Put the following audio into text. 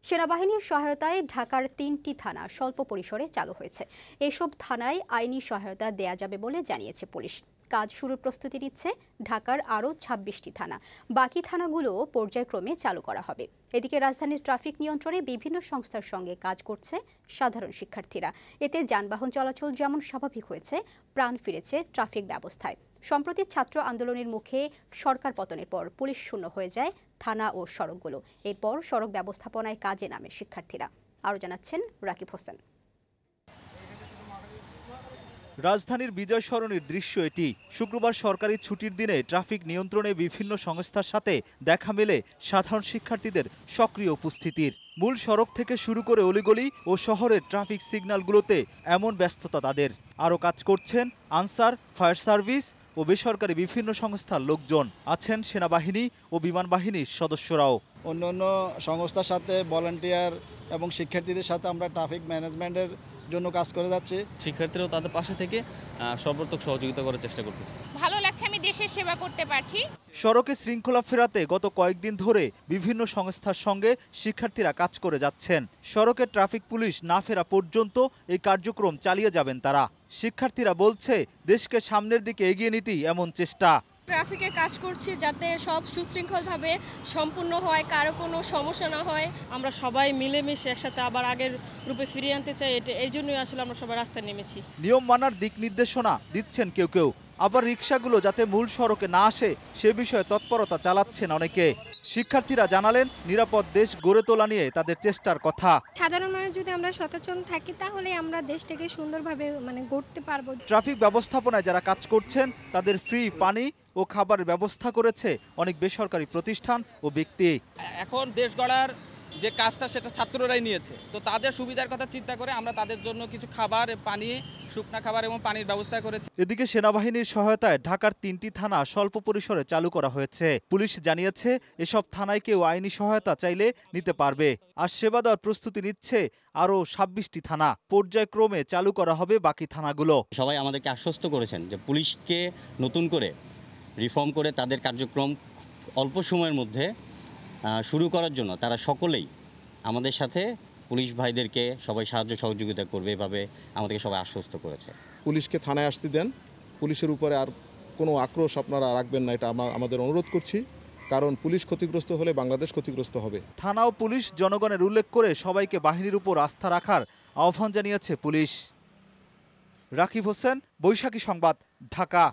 সেনাবাহিনীর সহায়তায় ঢাকার ৩টি থানা স্বল্প পরিসরে চালু হয়েছে। এসব থানায় আইনি সহায়তা দেয়া যাবে বলে জানিয়েছে পুলিশ। কাজ শুরুর প্রস্তুতি নিচ্ছে ঢাকার আরও ২৬টি থানা। বাকি থানাগুলো পর্যায়ক্রমে চালু করা হবে। এদিকে রাজধানীর ট্রাফিক নিয়ন্ত্রণে বিভিন্ন সংস্থার সঙ্গে কাজ করছে সাধারণ শিক্ষার্থীরা। এতে যানবাহন চলাচল যেমন স্বাভাবিক হয়েছে, প্রাণ ফিরেছে ট্রাফিক ব্যবস্থায়। সম্প্রতি ছাত্র আন্দোলনের মুখে সরকার পতনের পর পুলিশ শূন্য হয়ে যায় থানা ও সড়কগুলো। এরপর সড়ক ব্যবস্থাপনায় কাজে নামে শিক্ষার্থীরা। আরও জানাচ্ছেন রাকিব হোসেন। রাজধানীর বিজয় সরণির দৃশ্য এটি। শুক্রবার সরকারি ছুটির দিনে ট্রাফিক নিয়ন্ত্রণে বিভিন্ন সংস্থার সাথে দেখা মেলে সাধারণ শিক্ষার্থীদের সক্রিয় উপস্থিতির। মূল সড়ক থেকে শুরু করে অলিগলি ও শহরের ট্রাফিক সিগন্যালগুলোতে এমন ব্যস্ততা তাদের। আরও কাজ করছেন আনসার, ফায়ার সার্ভিস ও বেসরকারি বিভিন্ন সংস্থার লোকজন। আছেন সেনাবাহিনী ও বিমান বাহিনীর সদস্যরাও। অন্যান্য সংস্থার সাথে ভলান্টিয়ার এবং শিক্ষার্থীদের সাথে আমরা ট্রাফিক ম্যানেজমেন্টের জন্য কাজ করে যাচ্ছি। শিক্ষার্থীরাও তাদের পাশে থেকে সর্বাত্মক সহযোগিতা করার চেষ্টা করতেছে। ভালো লাগছে, আমি দেশের সেবা করতে পারছি। সড়কে শৃঙ্খলা ফেরাতে গত কয়েকদিন ধরে বিভিন্ন সংস্থার সঙ্গে শিক্ষার্থীরা কাজ করে যাচ্ছেন। সড়কে ট্রাফিক পুলিশ না ফেরা পর্যন্ত এই কার্যক্রম চালিয়ে যাবেন তারা। শিক্ষার্থীরা বলছে, দেশকে সামনের দিকে এগিয়ে নিতেই এমন চেষ্টা। ট্রাফিকের কাজ করছি যাতে সব সুশৃঙ্খলভাবে সম্পূর্ণ হয়, কারো কোনো সমস্যা না হয়। আমরা সবাই মিলেমিশে একসাথে আবার আগের রূপে ফিরিয়ে আনতে চাই। এই জন্যই আসলে আমরা সবাই রাস্তায় নেমেছি। নিয়ম মানার দিক নির্দেশনা দিচ্ছেন কেউ কেউ, আবার রিকশাগুলো যাতে মূল সড়কে না আসে সে বিষয়ে তৎপরতা চালাচ্ছেন অনেকে। শিক্ষার্থীরা জানালেন, নিরাপদ দেশ গড়ে তোলা নিয়ে তাদের চেষ্টার কথা। সাধারণ মানুষ যদি আমরা সচেতন থাকি তাহলে আমরা দেশটাকে সুন্দরভাবে গড়তে পারবো। ট্রাফিক ব্যবস্থাপনায় যারা কাজ করছেন তাদের ফ্রি পানি ও খাবারের ব্যবস্থা করেছে অনেক বেসরকারি প্রতিষ্ঠান ও ব্যক্তি। এখন দেশ গড়ার যে কাজটা সেটা ছাত্ররাই নিয়েছে, তো তাদের সুবিধার কথা চিন্তা করে আমরা তাদের জন্য কিছু খাবার, পানি, শুকনা খাবার এবং পানির ব্যবস্থা করেছি। এদিকে সেনাবাহিনীর সহায়তায় ঢাকার 3টি থানা স্বল্প পরিসরে চালু করা হয়েছে। পুলিশ জানিয়েছে, এসব থানায় কেউ আইনি সহায়তা চাইলে নিতে পারবে। আর সেবা দেওয়ার প্রস্তুতি নিচ্ছে আরও 26টি থানা। পর্যায়ক্রমে চালু করা হবে বাকি থানাগুলো। সবাই আমাদেরকে আশ্বস্ত করেছেন যে পুলিশকে নতুন করে রিফর্ম করে তাদের কার্যক্রম অল্প সময়ের মধ্যে শুরু করার জন্য তারা সকলেই আমাদের সাথে পুলিশ ভাইদেরকে সবাই সাহায্য সহযোগিতা করবে, এভাবে আমাদেরকে সবাই আশ্বস্ত করেছে। পুলিশকে থানায় আসতে দেন, পুলিশের উপরে আর কোনো আক্রোশ আপনারা রাখবেন না, এটা আমাদের অনুরোধ করছি। কারণ পুলিশ ক্ষতিগ্রস্ত হলে বাংলাদেশ ক্ষতিগ্রস্ত হবে। থানা ও পুলিশ জনগণের উল্লেখ করে সবাইকে বাহিনীর উপর আস্থা রাখার আহ্বান জানিয়েছে পুলিশ। রাকিব হোসেন, বৈশাখী সংবাদ, ঢাকা।